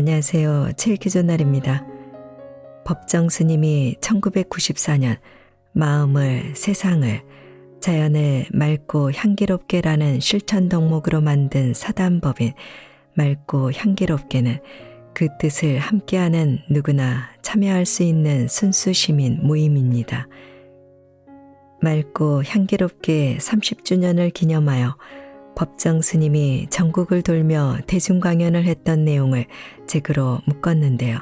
안녕하세요. 7기조날입니다. 법정 스님이 1994년 마음을, 세상을, 자연을 맑고 향기롭게라는 실천 덕목으로 만든 사단법인 맑고 향기롭게는 그 뜻을 함께하는 누구나 참여할 수 있는 순수 시민 모임입니다. 맑고 향기롭게 30주년을 기념하여 법정 스님이 전국을 돌며 대중 강연을 했던 내용을 제 글로 묶었는데요.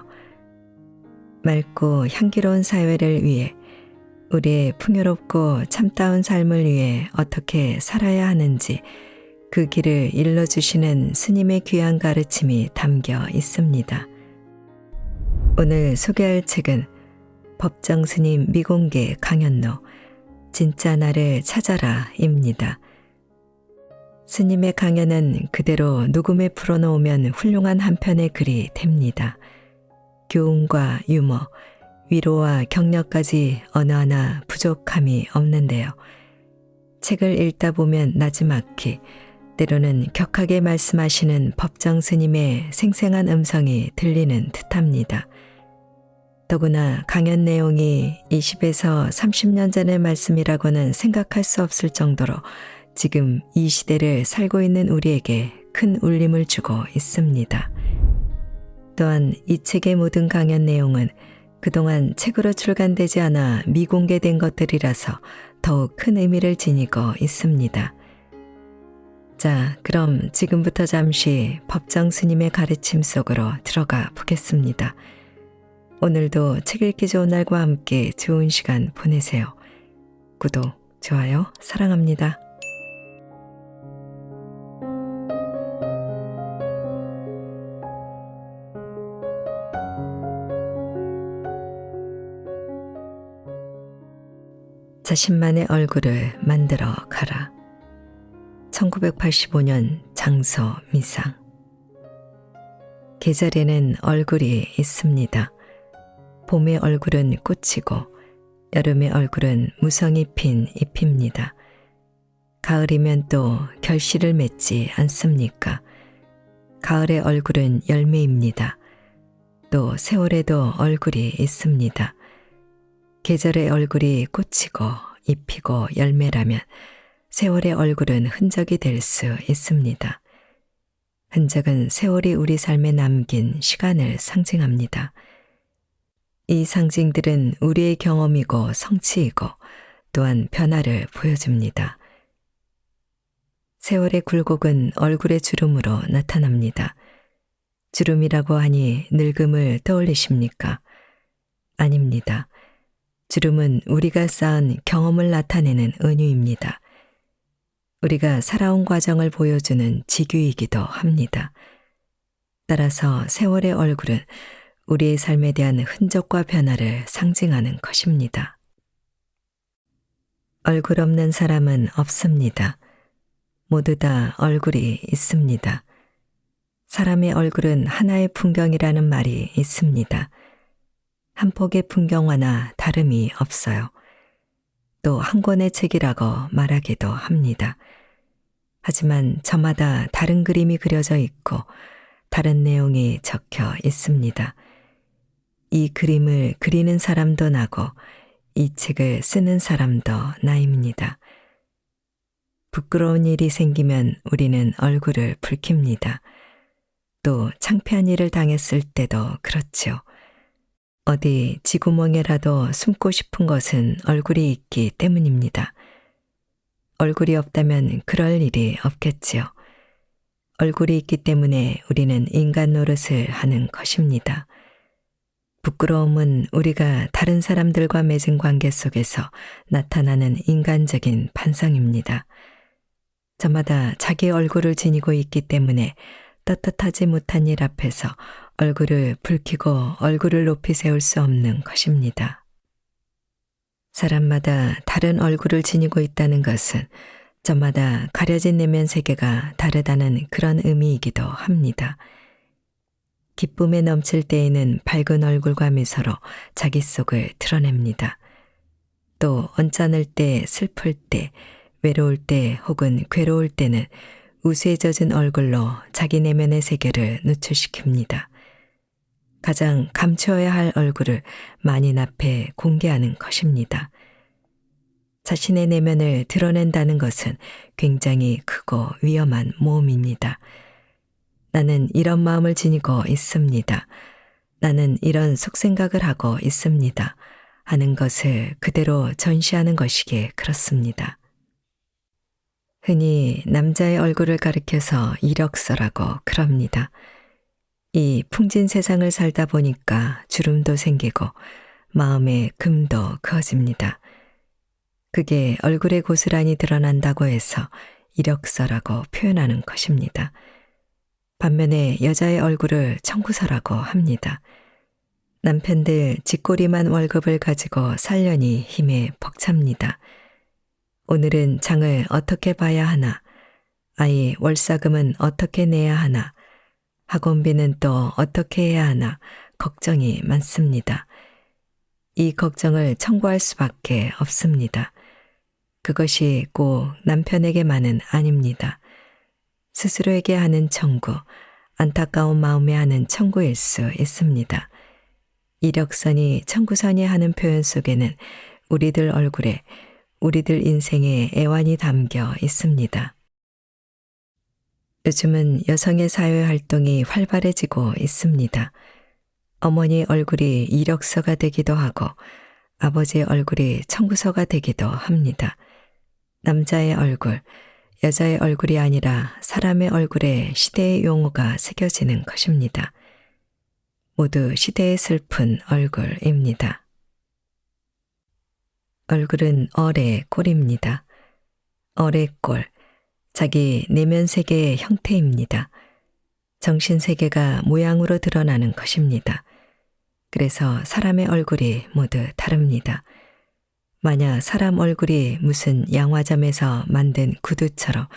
맑고 향기로운 사회를 위해 우리의 풍요롭고 참다운 삶을 위해 어떻게 살아야 하는지 그 길을 일러주시는 스님의 귀한 가르침이 담겨 있습니다. 오늘 소개할 책은 법정 스님 미공개 강연로 진짜 나를 찾아라입니다. 스님의 강연은 그대로 녹음에 풀어놓으면 훌륭한 한 편의 글이 됩니다. 교훈과 유머, 위로와 격려까지 어느 하나 부족함이 없는데요. 책을 읽다 보면 나지막히 때로는 격하게 말씀하시는 법정 스님의 생생한 음성이 들리는 듯합니다. 더구나 강연 내용이 20에서 30년 전의 말씀이라고는 생각할 수 없을 정도로 지금 이 시대를 살고 있는 우리에게 큰 울림을 주고 있습니다. 또한 이 책의 모든 강연 내용은 그동안 책으로 출간되지 않아 미공개된 것들이라서 더욱 큰 의미를 지니고 있습니다. 자, 그럼 지금부터 잠시 법정 스님의 가르침 속으로 들어가 보겠습니다. 오늘도 책 읽기 좋은 날과 함께 좋은 시간 보내세요. 구독, 좋아요, 사랑합니다. 자신만의 얼굴을 만들어 가라. 1985년 장서 미상. 계절에는 얼굴이 있습니다. 봄의 얼굴은 꽃이고 여름의 얼굴은 무성이 핀 잎입니다. 가을이면 또 결실을 맺지 않습니까? 가을의 얼굴은 열매입니다. 또 세월에도 얼굴이 있습니다. 계절의 얼굴이 꽃이고 잎이고 열매라면 세월의 얼굴은 흔적이 될 수 있습니다. 흔적은 세월이 우리 삶에 남긴 시간을 상징합니다. 이 상징들은 우리의 경험이고 성취이고 또한 변화를 보여줍니다. 세월의 굴곡은 얼굴의 주름으로 나타납니다. 주름이라고 하니 늙음을 떠올리십니까? 아닙니다. 주름은 우리가 쌓은 경험을 나타내는 은유입니다. 우리가 살아온 과정을 보여주는 직유이기도 합니다. 따라서 세월의 얼굴은 우리의 삶에 대한 흔적과 변화를 상징하는 것입니다. 얼굴 없는 사람은 없습니다. 모두 다 얼굴이 있습니다. 사람의 얼굴은 하나의 풍경이라는 말이 있습니다. 한 폭의 풍경화나 다름이 없어요. 또 한 권의 책이라고 말하기도 합니다. 하지만 저마다 다른 그림이 그려져 있고 다른 내용이 적혀 있습니다. 이 그림을 그리는 사람도 나고 이 책을 쓰는 사람도 나입니다. 부끄러운 일이 생기면 우리는 얼굴을 붉힙니다. 또 창피한 일을 당했을 때도 그렇지요. 어디 쥐구멍에라도 숨고 싶은 것은 얼굴이 있기 때문입니다. 얼굴이 없다면 그럴 일이 없겠지요. 얼굴이 있기 때문에 우리는 인간 노릇을 하는 것입니다. 부끄러움은 우리가 다른 사람들과 맺은 관계 속에서 나타나는 인간적인 반성입니다. 저마다 자기 얼굴을 지니고 있기 때문에 떳떳하지 못한 일 앞에서 얼굴을 붉히고 얼굴을 높이 세울 수 없는 것입니다. 사람마다 다른 얼굴을 지니고 있다는 것은 저마다 가려진 내면 세계가 다르다는 그런 의미이기도 합니다. 기쁨에 넘칠 때에는 밝은 얼굴과 미소로 자기 속을 드러냅니다. 또 언짢을 때, 슬플 때, 외로울 때 혹은 괴로울 때는 우수에 젖은 얼굴로 자기 내면의 세계를 노출시킵니다. 가장 감추어야 할 얼굴을 만인 앞에 공개하는 것입니다. 자신의 내면을 드러낸다는 것은 굉장히 크고 위험한 모험입니다. 나는 이런 마음을 지니고 있습니다. 나는 이런 속생각을 하고 있습니다. 하는 것을 그대로 전시하는 것이기에 그렇습니다. 흔히 남자의 얼굴을 가리켜서 이력서라고 그럽니다. 이 풍진 세상을 살다 보니까 주름도 생기고 마음의 금도 그어집니다. 그게 얼굴에 고스란히 드러난다고 해서 이력서라고 표현하는 것입니다. 반면에 여자의 얼굴을 청구서라고 합니다. 남편들 쥐꼬리만 월급을 가지고 살려니 힘에 벅찹니다. 오늘은 장을 어떻게 봐야 하나, 아이 월사금은 어떻게 내야 하나, 학원비는 또 어떻게 해야 하나 걱정이 많습니다. 이 걱정을 청구할 수밖에 없습니다. 그것이 꼭 남편에게만은 아닙니다. 스스로에게 하는 청구, 안타까운 마음에 하는 청구일 수 있습니다. 이력서니 청구서니 하는 표현 속에는 우리들 얼굴에 우리들 인생의 애환이 담겨 있습니다. 요즘은 여성의 사회활동이 활발해지고 있습니다. 어머니 얼굴이 이력서가 되기도 하고 아버지의 얼굴이 청구서가 되기도 합니다. 남자의 얼굴, 여자의 얼굴이 아니라 사람의 얼굴에 시대의 용어가 새겨지는 것입니다. 모두 시대의 슬픈 얼굴입니다. 얼굴은 얼의 꼴입니다. 얼의 꼴, 자기 내면 세계의 형태입니다. 정신 세계가 모양으로 드러나는 것입니다. 그래서 사람의 얼굴이 모두 다릅니다. 만약 사람 얼굴이 무슨 양화점에서 만든 구두처럼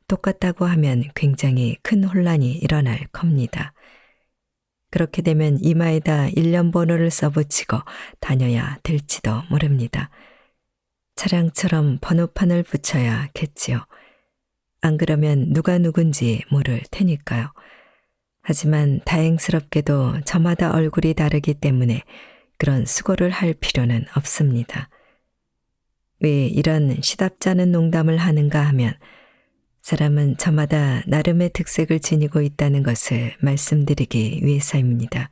똑같다고 하면 굉장히 큰 혼란이 일어날 겁니다. 그렇게 되면 이마에다 일련 번호를 써붙이고 다녀야 될지도 모릅니다. 차량처럼 번호판을 붙여야겠지요. 안 그러면 누가 누군지 모를 테니까요. 하지만 다행스럽게도 저마다 얼굴이 다르기 때문에 그런 수고를 할 필요는 없습니다. 왜 이런 시답잖은 농담을 하는가 하면 사람은 저마다 나름의 특색을 지니고 있다는 것을 말씀드리기 위해서입니다.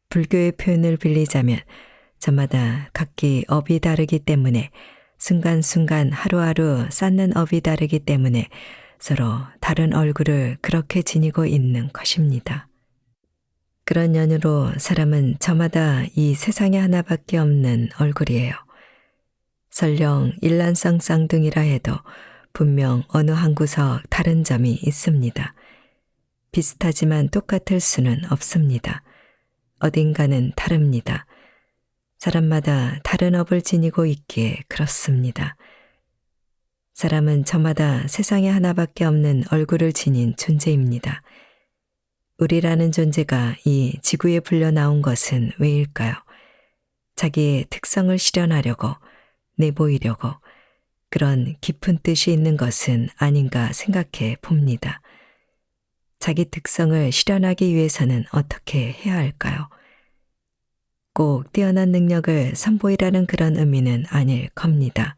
불교의 표현을 빌리자면 저마다 각기 업이 다르기 때문에 순간순간 하루하루 쌓는 업이 다르기 때문에 서로 다른 얼굴을 그렇게 지니고 있는 것입니다. 그런 연유로 사람은 저마다 이 세상에 하나밖에 없는 얼굴이에요. 설령 일란성 쌍둥이라 해도 분명 어느 한 구석 다른 점이 있습니다. 비슷하지만 똑같을 수는 없습니다. 어딘가는 다릅니다. 사람마다 다른 업을 지니고 있기에 그렇습니다. 사람은 저마다 세상에 하나밖에 없는 얼굴을 지닌 존재입니다. 우리라는 존재가 이 지구에 불려 나온 것은 왜일까요? 자기의 특성을 실현하려고, 내보이려고, 그런 깊은 뜻이 있는 것은 아닌가 생각해 봅니다. 자기 특성을 실현하기 위해서는 어떻게 해야 할까요? 꼭 뛰어난 능력을 선보이라는 그런 의미는 아닐 겁니다.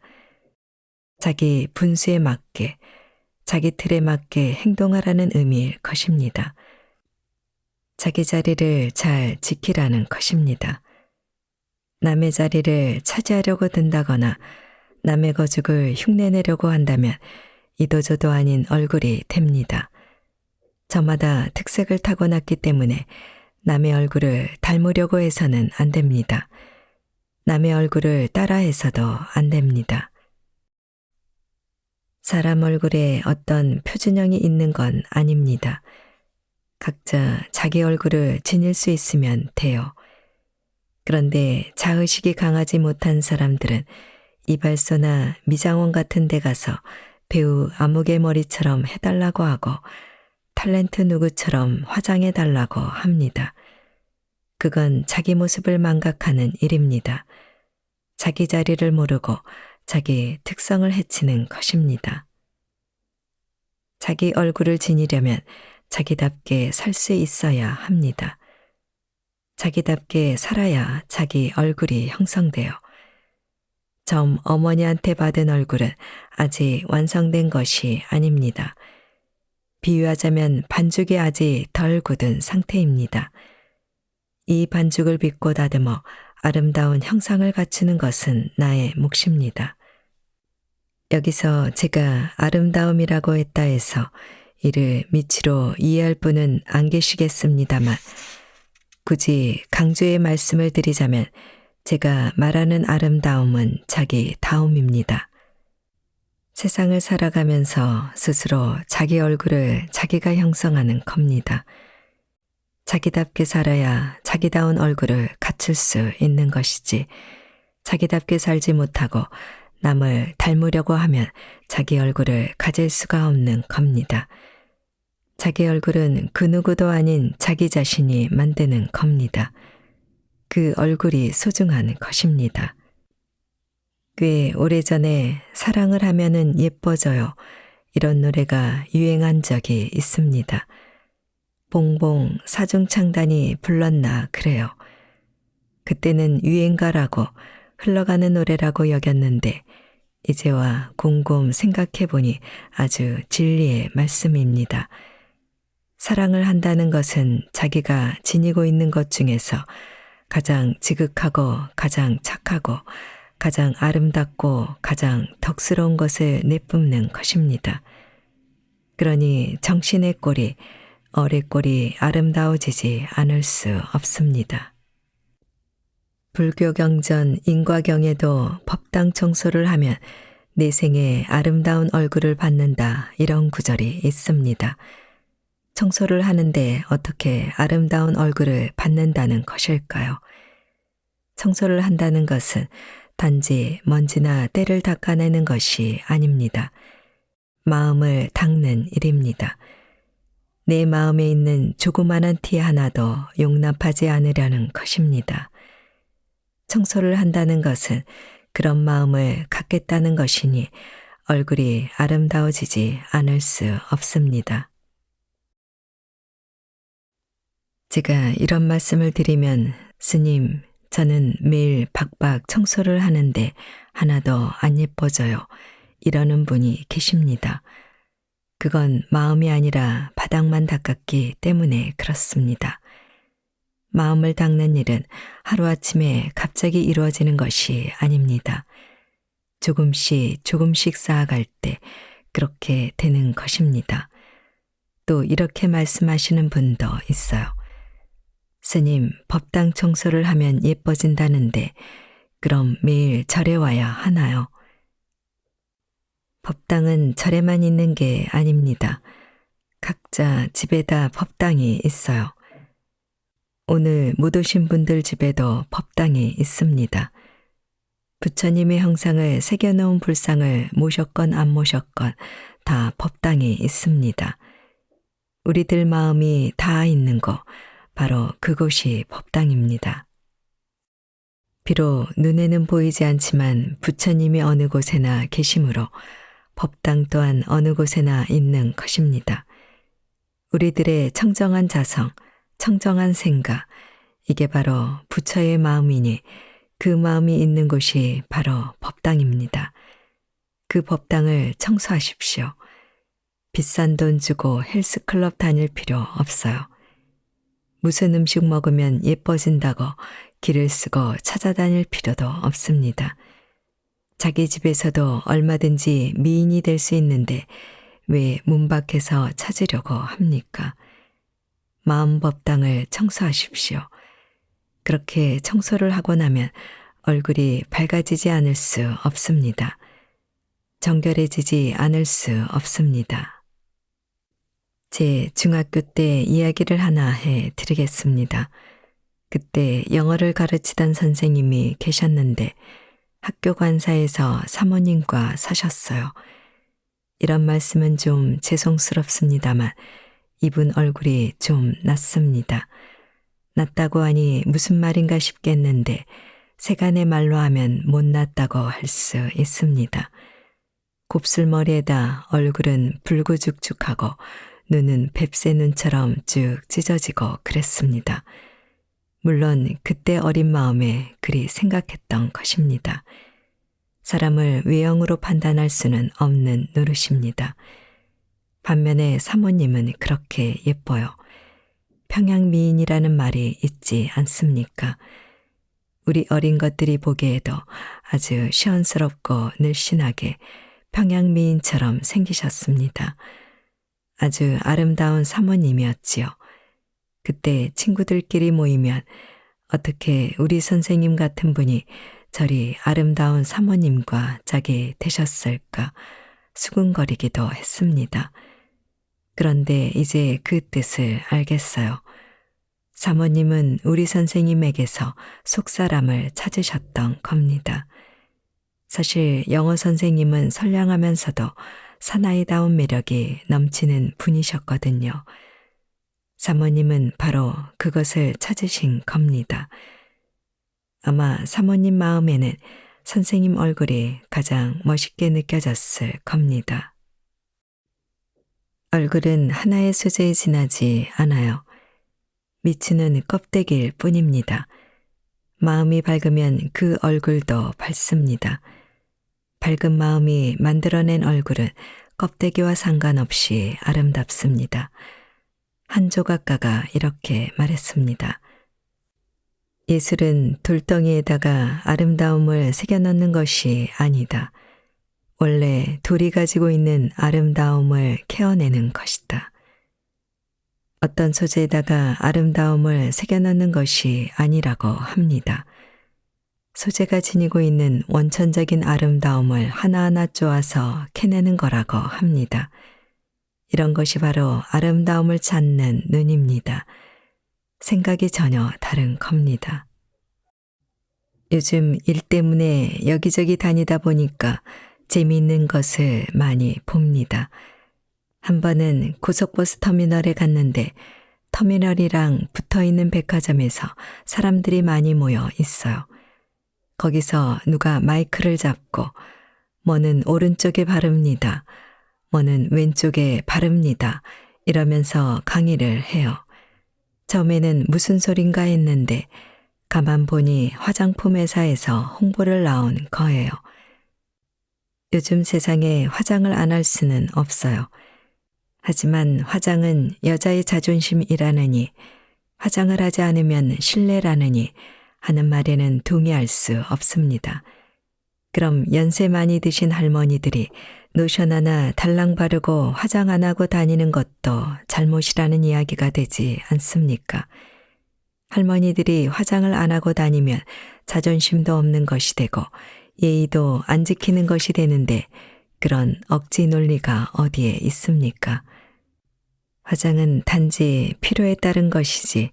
자기 분수에 맞게, 자기 틀에 맞게 행동하라는 의미일 것입니다. 자기 자리를 잘 지키라는 것입니다. 남의 자리를 차지하려고 든다거나 남의 거죽을 흉내내려고 한다면 이도저도 아닌 얼굴이 됩니다. 저마다 특색을 타고났기 때문에 남의 얼굴을 닮으려고 해서는 안 됩니다. 남의 얼굴을 따라해서도 안 됩니다. 사람 얼굴에 어떤 표준형이 있는 건 아닙니다. 각자 자기 얼굴을 지닐 수 있으면 돼요. 그런데 자의식이 강하지 못한 사람들은 이발소나 미장원 같은 데 가서 배우 아무개 머리처럼 해달라고 하고 탤런트 누구처럼 화장해달라고 합니다. 그건 자기 모습을 망각하는 일입니다. 자기 자리를 모르고 자기 특성을 해치는 것입니다. 자기 얼굴을 지니려면 자기답게 살 수 있어야 합니다. 자기답게 살아야 자기 얼굴이 형성돼요. 점 어머니한테 받은 얼굴은 아직 완성된 것이 아닙니다. 비유하자면 반죽이 아직 덜 굳은 상태입니다. 이 반죽을 빚고 다듬어 아름다운 형상을 갖추는 것은 나의 몫입니다. 여기서 제가 아름다움이라고 했다 해서 이를 미치로 이해할 분은 안 계시겠습니다만 굳이 강조의 말씀을 드리자면 제가 말하는 아름다움은 자기 다움입니다. 세상을 살아가면서 스스로 자기 얼굴을 자기가 형성하는 겁니다. 자기답게 살아야 자기다운 얼굴을 갖출 수 있는 것이지 자기답게 살지 못하고 남을 닮으려고 하면 자기 얼굴을 가질 수가 없는 겁니다. 자기 얼굴은 그 누구도 아닌 자기 자신이 만드는 겁니다. 그 얼굴이 소중한 것입니다. 꽤 오래전에 사랑을 하면은 예뻐져요. 이런 노래가 유행한 적이 있습니다. 봉봉 사중창단이 불렀나 그래요. 그때는 유행가라고 흘러가는 노래라고 여겼는데 이제와 곰곰 생각해보니 아주 진리의 말씀입니다. 사랑을 한다는 것은 자기가 지니고 있는 것 중에서 가장 지극하고 가장 착하고 가장 아름답고 가장 덕스러운 것을 내뿜는 것입니다. 그러니 정신의 꼴이 얼의 꼴이 아름다워지지 않을 수 없습니다. 불교 경전 인과경에도 법당 청소를 하면 내 생에 아름다운 얼굴을 받는다 이런 구절이 있습니다. 청소를 하는데 어떻게 아름다운 얼굴을 받는다는 것일까요? 청소를 한다는 것은 단지 먼지나 때를 닦아내는 것이 아닙니다. 마음을 닦는 일입니다. 내 마음에 있는 조그마한 티 하나도 용납하지 않으려는 것입니다. 청소를 한다는 것은 그런 마음을 갖겠다는 것이니 얼굴이 아름다워지지 않을 수 없습니다. 제가 이런 말씀을 드리면 스님, 저는 매일 박박 청소를 하는데 하나도 안 예뻐져요. 이러는 분이 계십니다. 그건 마음이 아니라 바닥만 닦았기 때문에 그렇습니다. 마음을 닦는 일은 하루아침에 갑자기 이루어지는 것이 아닙니다. 조금씩 조금씩 쌓아갈 때 그렇게 되는 것입니다. 또 이렇게 말씀하시는 분도 있어요. 스님, 법당 청소를 하면 예뻐진다는데 그럼 매일 절에 와야 하나요? 법당은 절에만 있는 게 아닙니다. 각자 집에다 법당이 있어요. 오늘 못 오신 분들 집에도 법당이 있습니다. 부처님의 형상을 새겨놓은 불상을 모셨건 안 모셨건 다 법당이 있습니다. 우리들 마음이 다 있는 곳, 바로 그곳이 법당입니다. 비록 눈에는 보이지 않지만 부처님이 어느 곳에나 계시므로 법당 또한 어느 곳에나 있는 것입니다. 우리들의 청정한 자성, 청정한 생각, 이게 바로 부처의 마음이니 그 마음이 있는 곳이 바로 법당입니다. 그 법당을 청소하십시오. 비싼 돈 주고 헬스클럽 다닐 필요 없어요. 무슨 음식 먹으면 예뻐진다고 길을 쓰고 찾아다닐 필요도 없습니다. 자기 집에서도 얼마든지 미인이 될 수 있는데 왜 문 밖에서 찾으려고 합니까? 마음 법당을 청소하십시오. 그렇게 청소를 하고 나면 얼굴이 밝아지지 않을 수 없습니다. 정결해지지 않을 수 없습니다. 제 중학교 때 이야기를 하나 해 드리겠습니다. 그때 영어를 가르치던 선생님이 계셨는데 학교 관사에서 사모님과 사셨어요. 이런 말씀은 좀 죄송스럽습니다만 이분 얼굴이 좀 낫습니다. 낫다고 하니 무슨 말인가 싶겠는데 세간의 말로 하면 못났다고 할 수 있습니다. 곱슬머리에다 얼굴은 붉고죽죽하고 눈은 뱁새 눈처럼 쭉 찢어지고 그랬습니다. 물론 그때 어린 마음에 그리 생각했던 것입니다. 사람을 외형으로 판단할 수는 없는 노릇입니다. 반면에 사모님은 그렇게 예뻐요. 평양미인이라는 말이 있지 않습니까? 우리 어린 것들이 보기에도 아주 시원스럽고 늘씬하게 평양미인처럼 생기셨습니다. 아주 아름다운 사모님이었지요. 그때 친구들끼리 모이면 어떻게 우리 선생님 같은 분이 저리 아름다운 사모님과 짝이 되셨을까 수군거리기도 했습니다. 그런데 이제 그 뜻을 알겠어요. 사모님은 우리 선생님에게서 속사람을 찾으셨던 겁니다. 사실 영어 선생님은 선량하면서도 사나이다운 매력이 넘치는 분이셨거든요. 사모님은 바로 그것을 찾으신 겁니다. 아마 사모님 마음에는 선생님 얼굴이 가장 멋있게 느껴졌을 겁니다. 얼굴은 하나의 소재에 지나지 않아요. 미추는 껍데기일 뿐입니다. 마음이 밝으면 그 얼굴도 밝습니다. 밝은 마음이 만들어낸 얼굴은 껍데기와 상관없이 아름답습니다. 한 조각가가 이렇게 말했습니다. 예술은 돌덩이에다가 아름다움을 새겨넣는 것이 아니다. 원래 돌이 가지고 있는 아름다움을 캐어내는 것이다. 어떤 소재에다가 아름다움을 새겨넣는 것이 아니라고 합니다. 소재가 지니고 있는 원천적인 아름다움을 하나하나 쪼아서 캐내는 거라고 합니다. 이런 것이 바로 아름다움을 찾는 눈입니다. 생각이 전혀 다른 겁니다. 요즘 일 때문에 여기저기 다니다 보니까 재미있는 것을 많이 봅니다. 한 번은 고속버스 터미널에 갔는데 터미널이랑 붙어있는 백화점에서 사람들이 많이 모여 있어요. 거기서 누가 마이크를 잡고 뭐는 오른쪽에 바릅니다. 뭐는 왼쪽에 바릅니다. 이러면서 강의를 해요. 처음에는 무슨 소린가 했는데 가만 보니 화장품 회사에서 홍보를 나온 거예요. 요즘 세상에 화장을 안 할 수는 없어요. 하지만 화장은 여자의 자존심이라느니 화장을 하지 않으면 실례라느니 하는 말에는 동의할 수 없습니다. 그럼 연세 많이 드신 할머니들이 노션 하나 달랑 바르고 화장 안 하고 다니는 것도 잘못이라는 이야기가 되지 않습니까? 할머니들이 화장을 안 하고 다니면 자존심도 없는 것이 되고 예의도 안 지키는 것이 되는데 그런 억지 논리가 어디에 있습니까? 화장은 단지 필요에 따른 것이지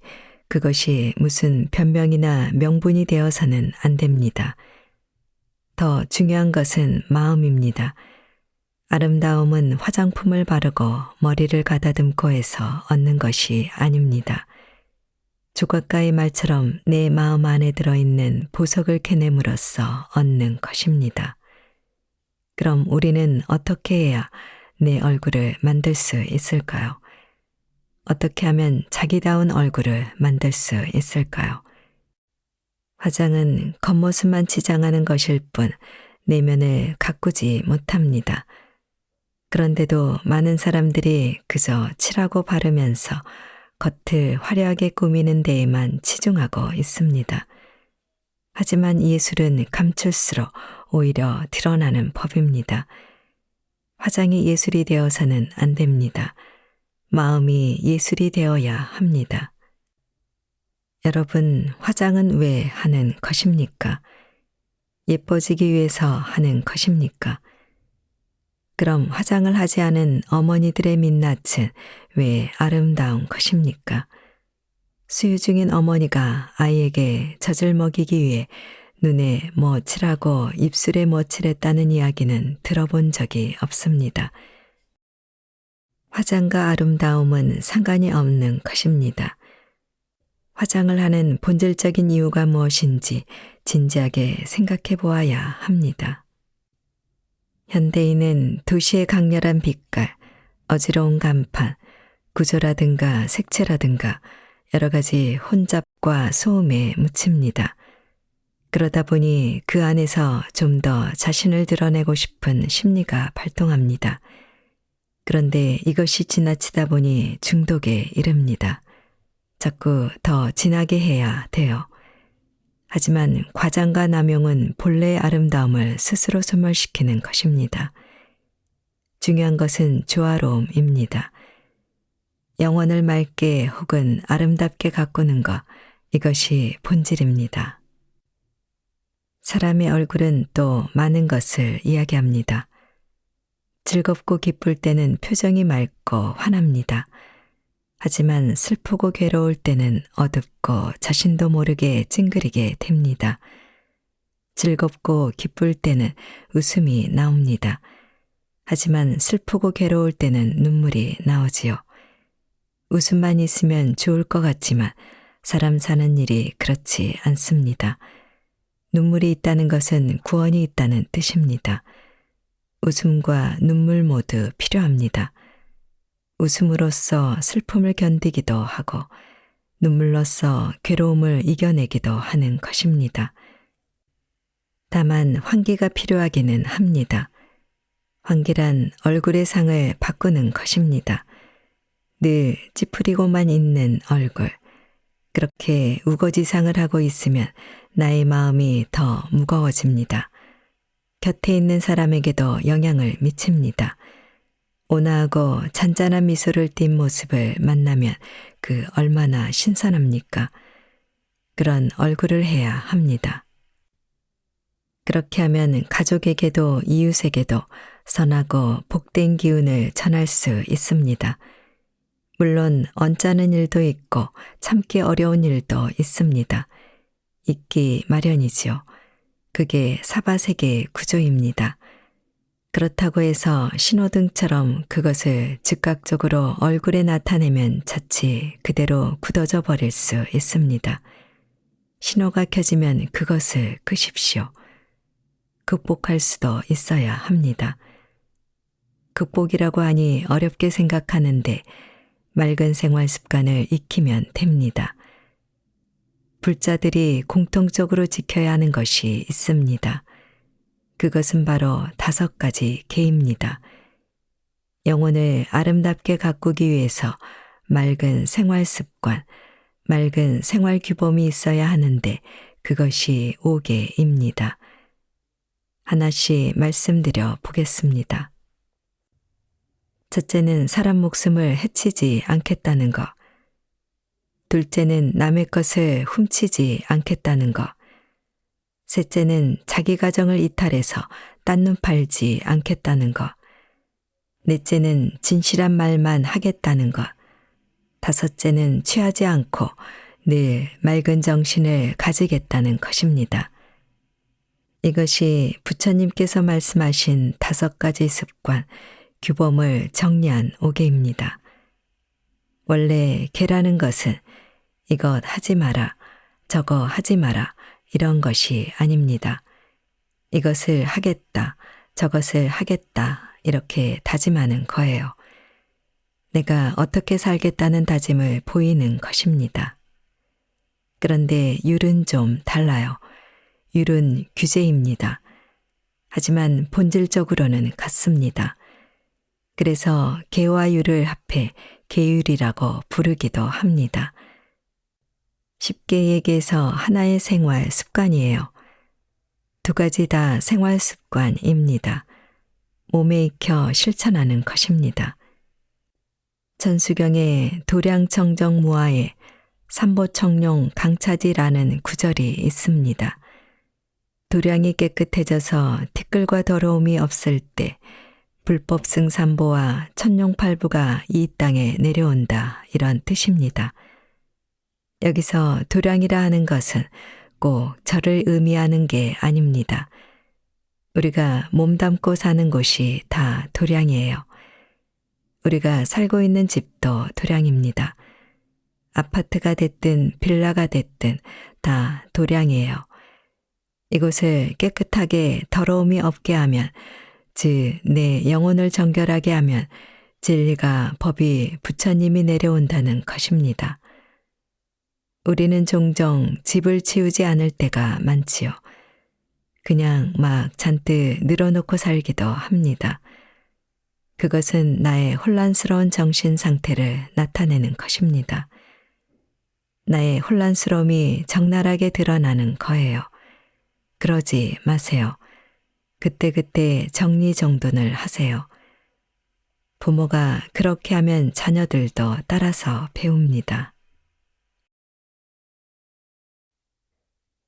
그것이 무슨 변명이나 명분이 되어서는 안 됩니다. 더 중요한 것은 마음입니다. 아름다움은 화장품을 바르고 머리를 가다듬고 해서 얻는 것이 아닙니다. 조각가의 말처럼 내 마음 안에 들어있는 보석을 캐냄으로써 얻는 것입니다. 그럼 우리는 어떻게 해야 내 얼굴을 만들 수 있을까요? 어떻게 하면 자기다운 얼굴을 만들 수 있을까요? 화장은 겉모습만 치장하는 것일 뿐 내면을 가꾸지 못합니다. 그런데도 많은 사람들이 그저 칠하고 바르면서 겉을 화려하게 꾸미는 데에만 치중하고 있습니다. 하지만 예술은 감출수록 오히려 드러나는 법입니다. 화장이 예술이 되어서는 안 됩니다. 마음이 예술이 되어야 합니다. 여러분, 화장은 왜 하는 것입니까? 예뻐지기 위해서 하는 것입니까? 그럼 화장을 하지 않은 어머니들의 민낯은 왜 아름다운 것입니까? 수유 중인 어머니가 아이에게 젖을 먹이기 위해 눈에 뭐 칠하고 입술에 뭐 칠했다는 이야기는 들어본 적이 없습니다. 화장과 아름다움은 상관이 없는 것입니다. 화장을 하는 본질적인 이유가 무엇인지 진지하게 생각해 보아야 합니다. 현대인은 도시의 강렬한 빛깔, 어지러운 간판, 구조라든가 색채라든가 여러 가지 혼잡 습과 소음에 묻힙니다. 그러다 보니 그 안에서 좀 더 자신을 드러내고 싶은 심리가 발동합니다. 그런데 이것이 지나치다 보니 중독에 이릅니다. 자꾸 더 진하게 해야 돼요. 하지만 과장과 남용은 본래의 아름다움을 스스로 소멸시키는 것입니다. 중요한 것은 조화로움입니다. 영혼을 맑게 혹은 아름답게 가꾸는 것, 이것이 본질입니다. 사람의 얼굴은 또 많은 것을 이야기합니다. 즐겁고 기쁠 때는 표정이 맑고 환합니다. 하지만 슬프고 괴로울 때는 어둡고 자신도 모르게 찡그리게 됩니다. 즐겁고 기쁠 때는 웃음이 나옵니다. 하지만 슬프고 괴로울 때는 눈물이 나오지요. 웃음만 있으면 좋을 것 같지만 사람 사는 일이 그렇지 않습니다. 눈물이 있다는 것은 구원이 있다는 뜻입니다. 웃음과 눈물 모두 필요합니다. 웃음으로써 슬픔을 견디기도 하고 눈물로써 괴로움을 이겨내기도 하는 것입니다. 다만 환기가 필요하기는 합니다. 환기란 얼굴의 상을 바꾸는 것입니다. 늘 찌푸리고만 있는 얼굴, 그렇게 우거지상을 하고 있으면 나의 마음이 더 무거워집니다. 곁에 있는 사람에게도 영향을 미칩니다. 온화하고 잔잔한 미소를 띤 모습을 만나면 그 얼마나 신선합니까? 그런 얼굴을 해야 합니다. 그렇게 하면 가족에게도 이웃에게도 선하고 복된 기운을 전할 수 있습니다. 물론 언짢은 일도 있고 참기 어려운 일도 있습니다. 있기 마련이지요. 그게 사바세계의 구조입니다. 그렇다고 해서 신호등처럼 그것을 즉각적으로 얼굴에 나타내면 자칫 그대로 굳어져 버릴 수 있습니다. 신호가 켜지면 그것을 끄십시오. 극복할 수도 있어야 합니다. 극복이라고 하니 어렵게 생각하는데 맑은 생활 습관을 익히면 됩니다. 불자들이 공통적으로 지켜야 하는 것이 있습니다. 그것은 바로 5가지 계입니다. 영혼을 아름답게 가꾸기 위해서 맑은 생활 습관, 맑은 생활 규범이 있어야 하는데 그것이 5개입니다. 하나씩 말씀드려 보겠습니다. 첫째는 사람 목숨을 해치지 않겠다는 것. 둘째는 남의 것을 훔치지 않겠다는 것. 셋째는 자기 가정을 이탈해서 딴 눈 팔지 않겠다는 것. 넷째는 진실한 말만 하겠다는 것. 다섯째는 취하지 않고 늘 맑은 정신을 가지겠다는 것입니다. 이것이 부처님께서 말씀하신 5가지 습관, 규범을 정리한 5개입니다. 원래 개라는 것은 이것 하지 마라, 저거 하지 마라, 이런 것이 아닙니다. 이것을 하겠다, 저것을 하겠다, 이렇게 다짐하는 거예요. 내가 어떻게 살겠다는 다짐을 보이는 것입니다. 그런데 율은 좀 달라요. 율은 규제입니다. 하지만 본질적으로는 같습니다. 그래서 개와 율을 합해 계율이라고 부르기도 합니다. 쉽게 얘기해서 하나의 생활 습관이에요. 2가지 다 생활 습관입니다. 몸에 익혀 실천하는 것입니다. 천수경에 도량청정무화에 삼보청룡 강차지라는 구절이 있습니다. 도량이 깨끗해져서 티끌과 더러움이 없을 때 불법 승삼보와 천룡팔부가 이 땅에 내려온다, 이런 뜻입니다. 여기서 도량이라 하는 것은 꼭 저를 의미하는 게 아닙니다. 우리가 몸담고 사는 곳이 다 도량이에요. 우리가 살고 있는 집도 도량입니다. 아파트가 됐든 빌라가 됐든 다 도량이에요. 이곳을 깨끗하게 더러움이 없게 하면, 즉 내 영혼을 정결하게 하면 진리가 법이 부처님이 내려온다는 것입니다. 우리는 종종 집을 치우지 않을 때가 많지요. 그냥 막 잔뜩 늘어놓고 살기도 합니다. 그것은 나의 혼란스러운 정신 상태를 나타내는 것입니다. 나의 혼란스러움이 적나라하게 드러나는 거예요. 그러지 마세요. 그때그때 정리정돈을 하세요. 부모가 그렇게 하면 자녀들도 따라서 배웁니다.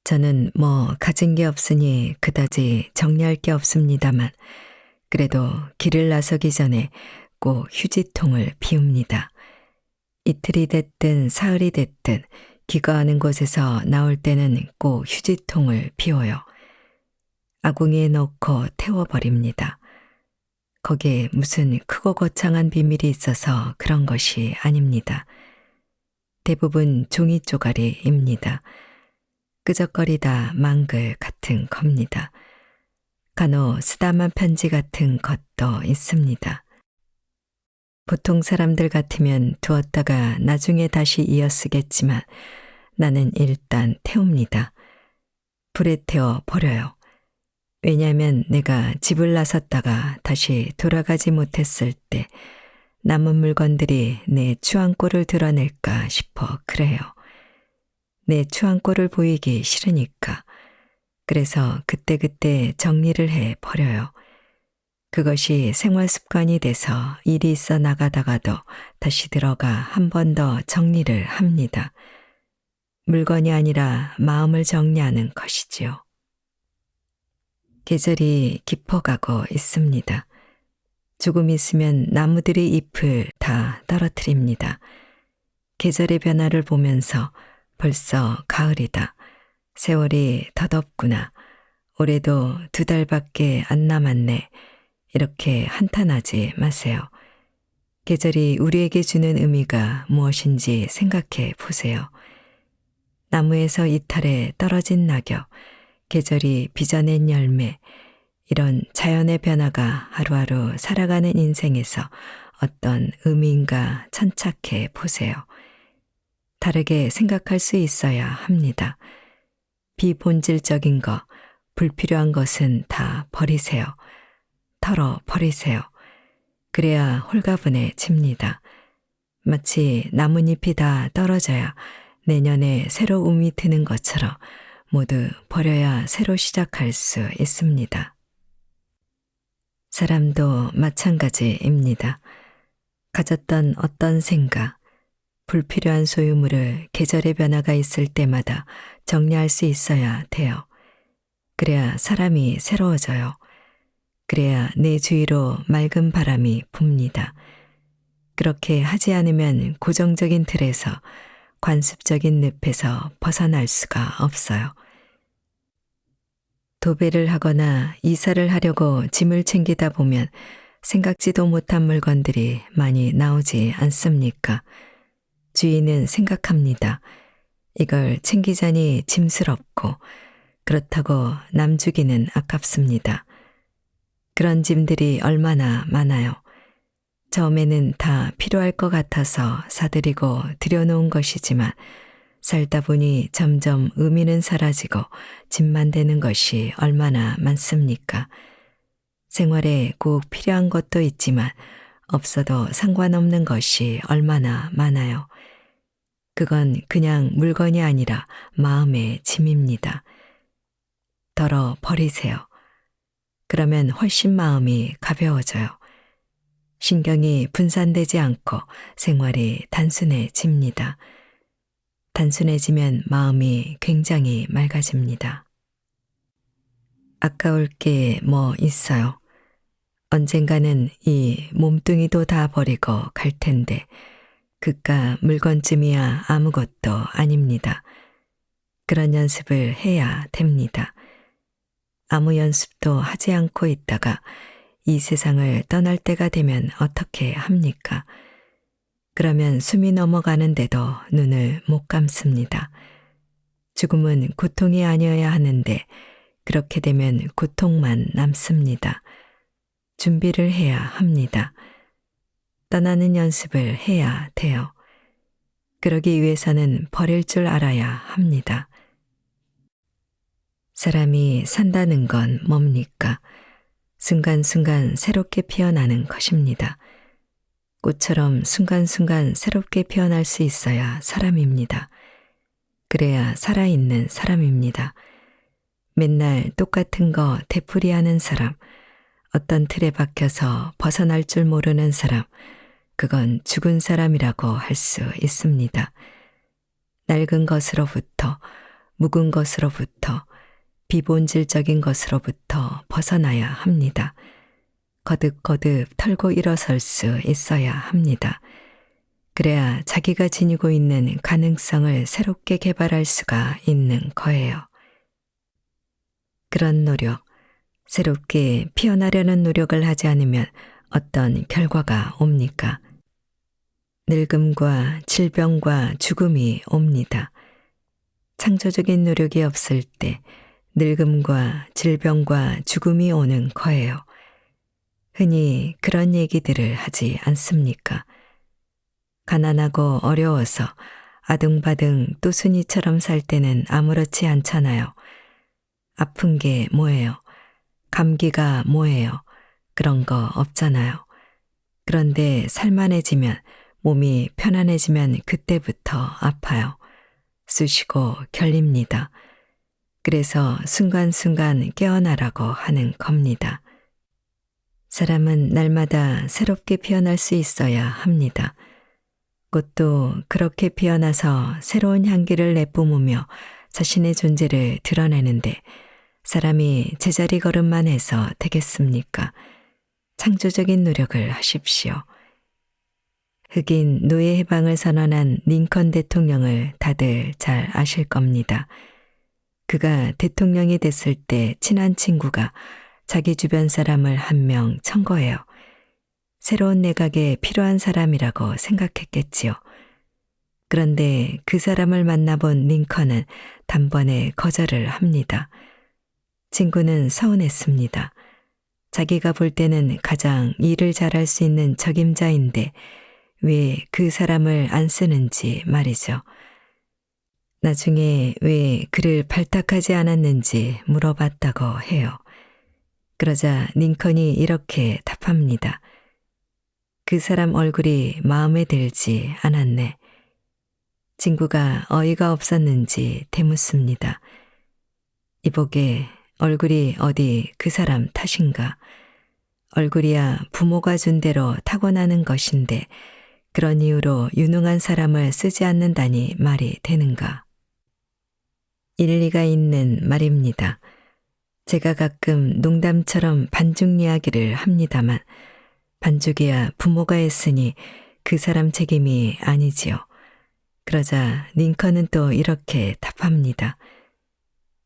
저는 가진 게 없으니 그다지 정리할 게 없습니다만 그래도 길을 나서기 전에 꼭 휴지통을 비웁니다. 이틀이 됐든 사흘이 됐든 기거하는 곳에서 나올 때는 꼭 휴지통을 비워요. 아궁이에 넣고 태워버립니다. 거기에 무슨 크고 거창한 비밀이 있어서 그런 것이 아닙니다. 대부분 종이 쪼가리입니다. 끄적거리다 망글 같은 겁니다. 간혹 쓰다만 편지 같은 것도 있습니다. 보통 사람들 같으면 두었다가 나중에 다시 이어쓰겠지만 나는 일단 태웁니다. 불에 태워 버려요. 왜냐하면 내가 집을 나섰다가 다시 돌아가지 못했을 때 남은 물건들이 내 추앙꼴을 드러낼까 싶어 그래요. 내 추앙꼴을 보이기 싫으니까. 그래서 그때그때 정리를 해 버려요. 그것이 생활 습관이 돼서 일이 있어 나가다가도 다시 들어가 한 번 더 정리를 합니다. 물건이 아니라 마음을 정리하는 것이지요. 계절이 깊어가고 있습니다. 조금 있으면 나무들이 잎을 다 떨어뜨립니다. 계절의 변화를 보면서 벌써 가을이다. 세월이 더덥구나. 올해도 2달밖에 안 남았네. 이렇게 한탄하지 마세요. 계절이 우리에게 주는 의미가 무엇인지 생각해 보세요. 나무에서 이탈해 떨어진 낙엽, 계절이 빚어낸 열매, 이런 자연의 변화가 하루하루 살아가는 인생에서 어떤 의미인가 천착해 보세요. 다르게 생각할 수 있어야 합니다. 비본질적인 것, 불필요한 것은 다 버리세요. 털어 버리세요. 그래야 홀가분해집니다. 마치 나뭇잎이 다 떨어져야 내년에 새로 움이 트는 것처럼 모두 버려야 새로 시작할 수 있습니다. 사람도 마찬가지입니다. 가졌던 어떤 생각, 불필요한 소유물을 계절의 변화가 있을 때마다 정리할 수 있어야 돼요. 그래야 사람이 새로워져요. 그래야 내 주위로 맑은 바람이 붑니다. 그렇게 하지 않으면 고정적인 틀에서 관습적인 늪에서 벗어날 수가 없어요. 도배를 하거나 이사를 하려고 짐을 챙기다 보면 생각지도 못한 물건들이 많이 나오지 않습니까? 주인은 생각합니다. 이걸 챙기자니 짐스럽고 그렇다고 남 주기는 아깝습니다. 그런 짐들이 얼마나 많아요. 처음에는 다 필요할 것 같아서 사들이고 들여놓은 것이지만 살다 보니 점점 의미는 사라지고 짐만 되는 것이 얼마나 많습니까? 생활에 꼭 필요한 것도 있지만 없어도 상관없는 것이 얼마나 많아요. 그건 그냥 물건이 아니라 마음의 짐입니다. 덜어 버리세요. 그러면 훨씬 마음이 가벼워져요. 신경이 분산되지 않고 생활이 단순해집니다. 단순해지면 마음이 굉장히 맑아집니다. 아까울 게 뭐 있어요. 언젠가는 이 몸뚱이도 다 버리고 갈 텐데 그깟 물건쯤이야 아무것도 아닙니다. 그런 연습을 해야 됩니다. 아무 연습도 하지 않고 있다가 이 세상을 떠날 때가 되면 어떻게 합니까? 그러면 숨이 넘어가는데도 눈을 못 감습니다. 죽음은 고통이 아니어야 하는데 그렇게 되면 고통만 남습니다. 준비를 해야 합니다. 떠나는 연습을 해야 돼요. 그러기 위해서는 버릴 줄 알아야 합니다. 사람이 산다는 건 뭡니까? 순간순간 새롭게 피어나는 것입니다. 꽃처럼 순간순간 새롭게 피어날 수 있어야 사람입니다. 그래야 살아있는 사람입니다. 맨날 똑같은 거 되풀이하는 사람, 어떤 틀에 박혀서 벗어날 줄 모르는 사람, 그건 죽은 사람이라고 할 수 있습니다. 낡은 것으로부터, 묵은 것으로부터, 비본질적인 것으로부터 벗어나야 합니다. 거듭거듭 털고 일어설 수 있어야 합니다. 그래야 자기가 지니고 있는 가능성을 새롭게 개발할 수가 있는 거예요. 그런 노력, 새롭게 피어나려는 노력을 하지 않으면 어떤 결과가 옵니까? 늙음과 질병과 죽음이 옵니다. 창조적인 노력이 없을 때 늙음과 질병과 죽음이 오는 거예요. 흔히 그런 얘기들을 하지 않습니까? 가난하고 어려워서 아등바등 또순이처럼 살 때는 아무렇지 않잖아요. 아픈 게 뭐예요? 감기가 뭐예요? 그런 거 없잖아요. 그런데 살만해지면, 몸이 편안해지면 그때부터 아파요. 쑤시고 결립니다. 그래서 순간순간 깨어나라고 하는 겁니다. 사람은 날마다 새롭게 피어날 수 있어야 합니다. 꽃도 그렇게 피어나서 새로운 향기를 내뿜으며 자신의 존재를 드러내는데 사람이 제자리 걸음만 해서 되겠습니까? 창조적인 노력을 하십시오. 흑인 노예 해방을 선언한 링컨 대통령을 다들 잘 아실 겁니다. 그가 대통령이 됐을 때 친한 친구가 자기 주변 사람을 한 명 청거해요. 새로운 내각에 필요한 사람이라고 생각했겠지요. 그런데 그 사람을 만나본 링컨은 단번에 거절을 합니다. 친구는 서운했습니다. 자기가 볼 때는 가장 일을 잘할 수 있는 적임자인데 왜 그 사람을 안 쓰는지 말이죠. 나중에 왜 그를 발탁하지 않았는지 물어봤다고 해요. 그러자 링컨이 이렇게 답합니다. 그 사람 얼굴이 마음에 들지 않았네. 친구가 어이가 없었는지 되묻습니다. 이보게 얼굴이 어디 그 사람 탓인가? 얼굴이야 부모가 준 대로 타고나는 것인데 그런 이유로 유능한 사람을 쓰지 않는다니 말이 되는가? 일리가 있는 말입니다. 제가 가끔 농담처럼 반죽 이야기를 합니다만 반죽이야 부모가 했으니 그 사람 책임이 아니지요. 그러자 링컨은 또 이렇게 답합니다.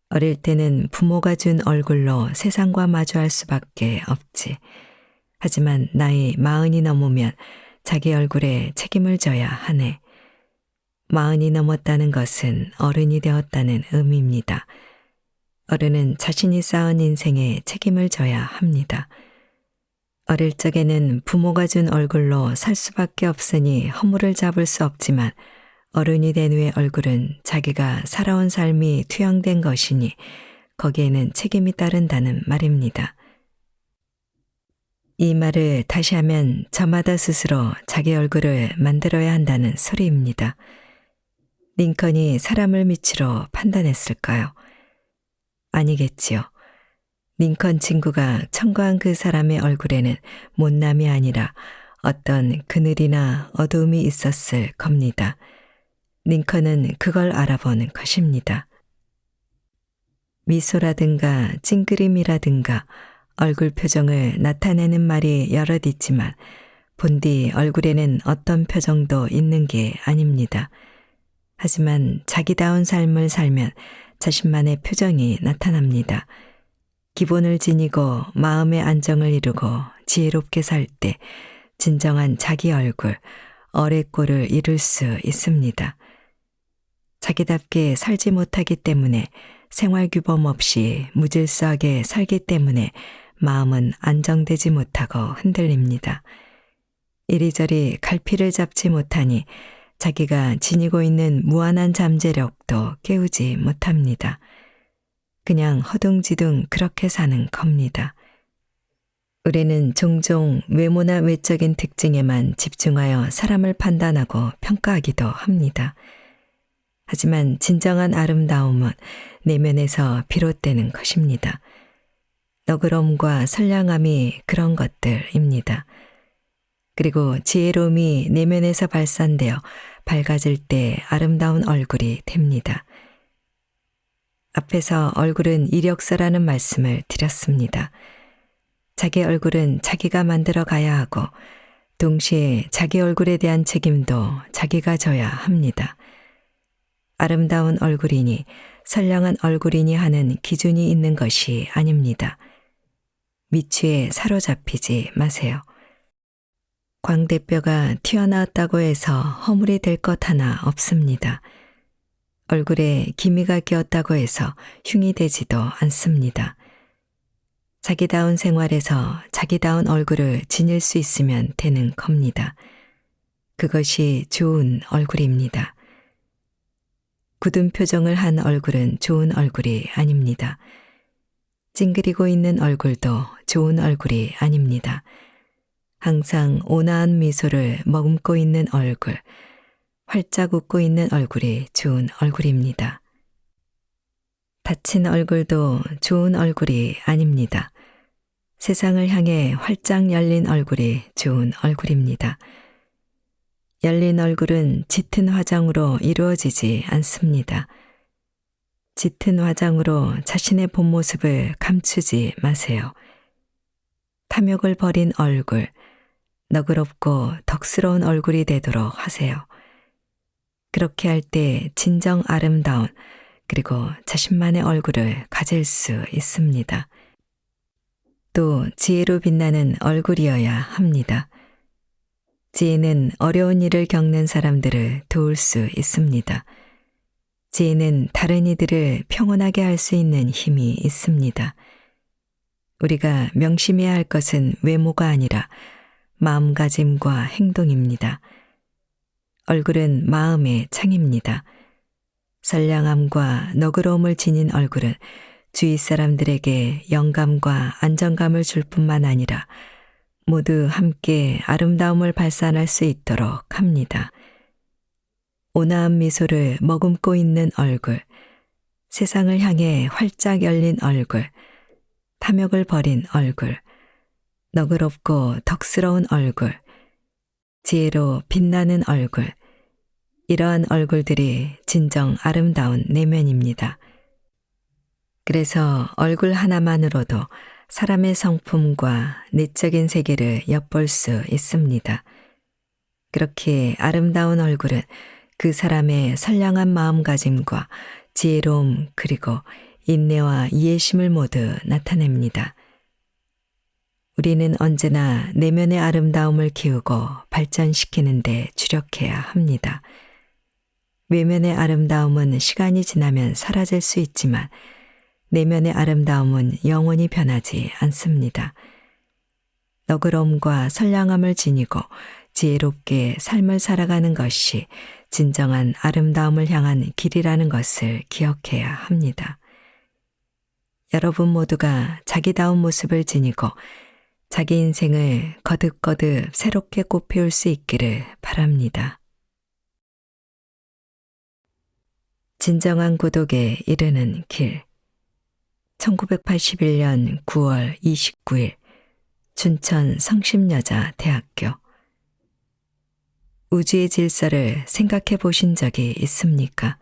어릴 때는 부모가 준 얼굴로 세상과 마주할 수밖에 없지. 하지만 나이 40이 넘으면 자기 얼굴에 책임을 져야 하네. 40이 넘었다는 것은 어른이 되었다는 의미입니다. 어른은 자신이 쌓은 인생에 책임을 져야 합니다. 어릴 적에는 부모가 준 얼굴로 살 수밖에 없으니 허물을 잡을 수 없지만 어른이 된 후의 얼굴은 자기가 살아온 삶이 투영된 것이니 거기에는 책임이 따른다는 말입니다. 이 말을 다시 하면 저마다 스스로 자기 얼굴을 만들어야 한다는 소리입니다. 링컨이 사람을 미치로 판단했을까요? 아니겠지요. 링컨 친구가 청구한 그 사람의 얼굴에는 못남이 아니라 어떤 그늘이나 어두움이 있었을 겁니다. 링컨은 그걸 알아보는 것입니다. 미소라든가 찡그림이라든가 얼굴 표정을 나타내는 말이 여럿 있지만 본디 얼굴에는 어떤 표정도 있는 게 아닙니다. 하지만 자기다운 삶을 살면 자신만의 표정이 나타납니다. 기본을 지니고 마음의 안정을 이루고 지혜롭게 살 때 진정한 자기 얼굴, 어레꼴을 이룰 수 있습니다. 자기답게 살지 못하기 때문에 생활규범 없이 무질서하게 살기 때문에 마음은 안정되지 못하고 흔들립니다. 이리저리 갈피를 잡지 못하니 자기가 지니고 있는 무한한 잠재력도 깨우지 못합니다. 그냥 허둥지둥 그렇게 사는 겁니다. 우리는 종종 외모나 외적인 특징에만 집중하여 사람을 판단하고 평가하기도 합니다. 하지만 진정한 아름다움은 내면에서 비롯되는 것입니다. 너그러움과 선량함이 그런 것들입니다. 그리고 지혜로움이 내면에서 발산되어 밝아질 때 아름다운 얼굴이 됩니다. 앞에서 얼굴은 이력서라는 말씀을 드렸습니다. 자기 얼굴은 자기가 만들어 가야 하고 동시에 자기 얼굴에 대한 책임도 자기가 져야 합니다. 아름다운 얼굴이니 선량한 얼굴이니 하는 기준이 있는 것이 아닙니다. 미취에 사로잡히지 마세요. 광대뼈가 튀어나왔다고 해서 허물이 될 것 하나 없습니다. 얼굴에 기미가 끼었다고 해서 흉이 되지도 않습니다. 자기다운 생활에서 자기다운 얼굴을 지닐 수 있으면 되는 겁니다. 그것이 좋은 얼굴입니다. 굳은 표정을 한 얼굴은 좋은 얼굴이 아닙니다. 찡그리고 있는 얼굴도 좋은 얼굴이 아닙니다. 항상 온화한 미소를 머금고 있는 얼굴, 활짝 웃고 있는 얼굴이 좋은 얼굴입니다. 다친 얼굴도 좋은 얼굴이 아닙니다. 세상을 향해 활짝 열린 얼굴이 좋은 얼굴입니다. 열린 얼굴은 짙은 화장으로 이루어지지 않습니다. 짙은 화장으로 자신의 본 모습을 감추지 마세요. 탐욕을 버린 얼굴, 너그럽고 덕스러운 얼굴이 되도록 하세요. 그렇게 할 때 진정 아름다운 그리고 자신만의 얼굴을 가질 수 있습니다. 또 지혜로 빛나는 얼굴이어야 합니다. 지혜는 어려운 일을 겪는 사람들을 도울 수 있습니다. 지혜는 다른 이들을 평온하게 할 수 있는 힘이 있습니다. 우리가 명심해야 할 것은 외모가 아니라 마음가짐과 행동입니다. 얼굴은 마음의 창입니다. 선량함과 너그러움을 지닌 얼굴은 주위 사람들에게 영감과 안정감을 줄 뿐만 아니라 모두 함께 아름다움을 발산할 수 있도록 합니다. 온화한 미소를 머금고 있는 얼굴, 세상을 향해 활짝 열린 얼굴, 탐욕을 버린 얼굴, 너그럽고 덕스러운 얼굴, 지혜로 빛나는 얼굴, 이러한 얼굴들이 진정 아름다운 내면입니다. 그래서 얼굴 하나만으로도 사람의 성품과 내적인 세계를 엿볼 수 있습니다. 그렇게 아름다운 얼굴은 그 사람의 선량한 마음가짐과 지혜로움 그리고 인내와 이해심을 모두 나타냅니다. 우리는 언제나 내면의 아름다움을 키우고 발전시키는 데 주력해야 합니다. 외면의 아름다움은 시간이 지나면 사라질 수 있지만 내면의 아름다움은 영원히 변하지 않습니다. 너그러움과 선량함을 지니고 지혜롭게 삶을 살아가는 것이 진정한 아름다움을 향한 길이라는 것을 기억해야 합니다. 여러분 모두가 자기다운 모습을 지니고 자기 인생을 거듭거듭 새롭게 꽃피울 수 있기를 바랍니다. 진정한 고독에 이르는 길 1981년 9월 29일 춘천 성심여자대학교 우주의 질서를 생각해 보신 적이 있습니까?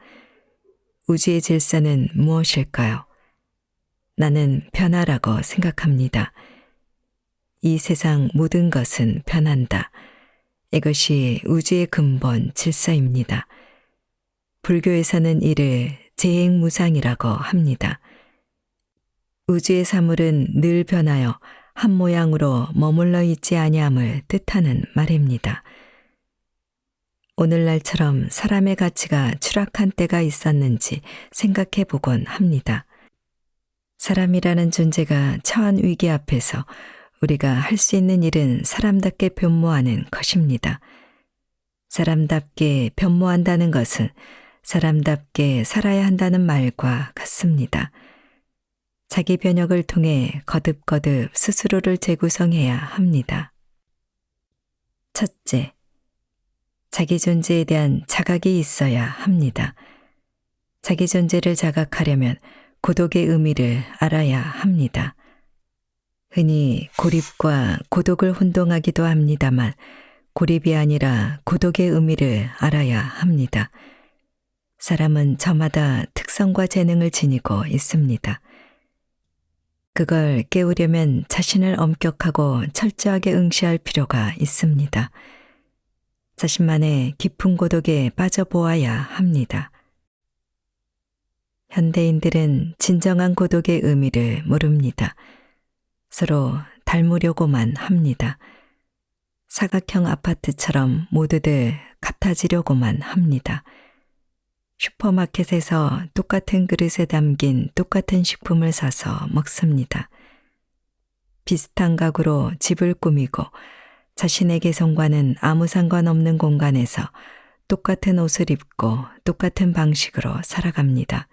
우주의 질서는 무엇일까요? 나는 변화라고 생각합니다. 이 세상 모든 것은 변한다. 이것이 우주의 근본 질서입니다. 불교에서는 이를 재행무상이라고 합니다. 우주의 사물은 늘 변하여 한 모양으로 머물러 있지 아니함을 뜻하는 말입니다. 오늘날처럼 사람의 가치가 추락한 때가 있었는지 생각해 보곤 합니다. 사람이라는 존재가 처한 위기 앞에서 우리가 할 수 있는 일은 사람답게 변모하는 것입니다. 사람답게 변모한다는 것은 사람답게 살아야 한다는 말과 같습니다. 자기 변혁을 통해 거듭거듭 스스로를 재구성해야 합니다. 첫째, 자기 존재에 대한 자각이 있어야 합니다. 자기 존재를 자각하려면 고독의 의미를 알아야 합니다. 흔히 고립과 고독을 혼동하기도 합니다만 고립이 아니라 고독의 의미를 알아야 합니다. 사람은 저마다 특성과 재능을 지니고 있습니다. 그걸 깨우려면 자신을 엄격하고 철저하게 응시할 필요가 있습니다. 자신만의 깊은 고독에 빠져보아야 합니다. 현대인들은 진정한 고독의 의미를 모릅니다. 서로 닮으려고만 합니다. 사각형 아파트처럼 모두들 같아지려고만 합니다. 슈퍼마켓에서 똑같은 그릇에 담긴 똑같은 식품을 사서 먹습니다. 비슷한 가구로 집을 꾸미고 자신의 개성과는 아무 상관없는 공간에서 똑같은 옷을 입고 똑같은 방식으로 살아갑니다.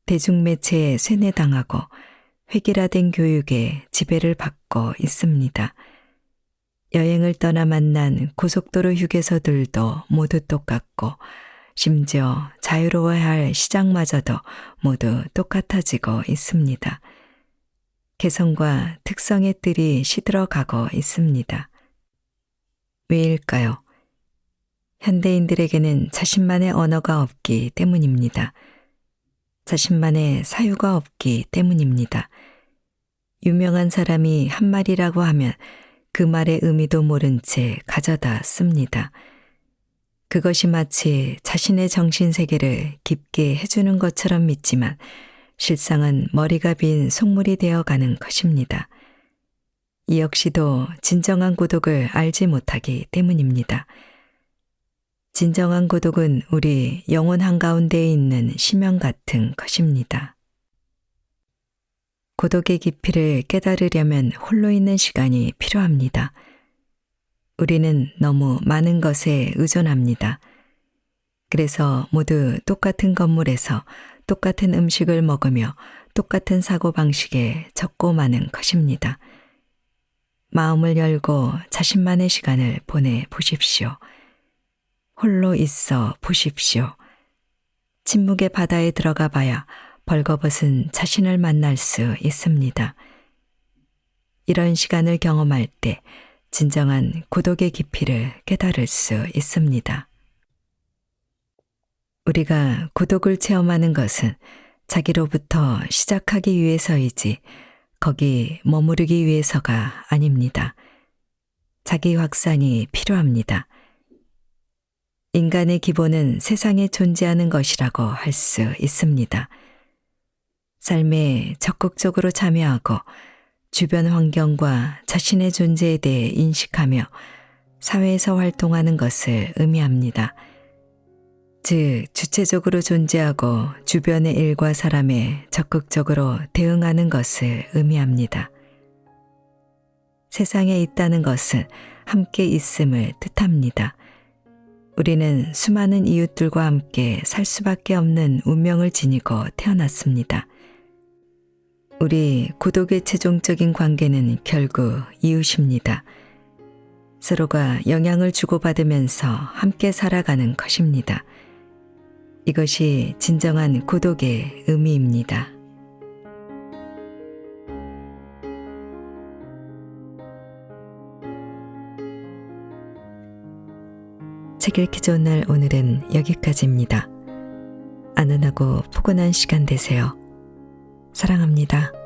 대중매체에 쇠뇌당하고 획일화된 교육에 지배를 받고 있습니다. 여행을 떠나 만난 고속도로 휴게소들도 모두 똑같고 심지어 자유로워야 할 시장마저도 모두 똑같아지고 있습니다. 개성과 특성의 뜰이 시들어가고 있습니다. 왜일까요? 현대인들에게는 자신만의 언어가 없기 때문입니다. 자신만의 사유가 없기 때문입니다. 유명한 사람이 한 말이라고 하면 그 말의 의미도 모른 채 가져다 씁니다. 그것이 마치 자신의 정신세계를 깊게 해주는 것처럼 믿지만 실상은 머리가 빈 속물이 되어가는 것입니다. 이 역시도 진정한 고독을 알지 못하기 때문입니다. 진정한 고독은 우리 영혼 한가운데에 있는 심연 같은 것입니다. 고독의 깊이를 깨달으려면 홀로 있는 시간이 필요합니다. 우리는 너무 많은 것에 의존합니다. 그래서 모두 똑같은 건물에서 똑같은 음식을 먹으며 똑같은 사고방식에 적고 마는 것입니다. 마음을 열고 자신만의 시간을 보내 보십시오. 홀로 있어 보십시오. 침묵의 바다에 들어가 봐야 벌거벗은 자신을 만날 수 있습니다. 이런 시간을 경험할 때 진정한 고독의 깊이를 깨달을 수 있습니다. 우리가 고독을 체험하는 것은 자기로부터 시작하기 위해서이지 거기 머무르기 위해서가 아닙니다. 자기 확산이 필요합니다. 인간의 기본은 세상에 존재하는 것이라고 할 수 있습니다. 삶에 적극적으로 참여하고 주변 환경과 자신의 존재에 대해 인식하며 사회에서 활동하는 것을 의미합니다. 즉, 주체적으로 존재하고 주변의 일과 사람에 적극적으로 대응하는 것을 의미합니다. 세상에 있다는 것은 함께 있음을 뜻합니다. 우리는 수많은 이웃들과 함께 살 수밖에 없는 운명을 지니고 태어났습니다. 우리 고독의 최종적인 관계는 결국 이웃입니다. 서로가 영향을 주고받으면서 함께 살아가는 것입니다. 이것이 진정한 고독의 의미입니다. 책 읽기 좋은 날 오늘은 여기까지입니다. 안전하고 포근한 시간 되세요. 사랑합니다.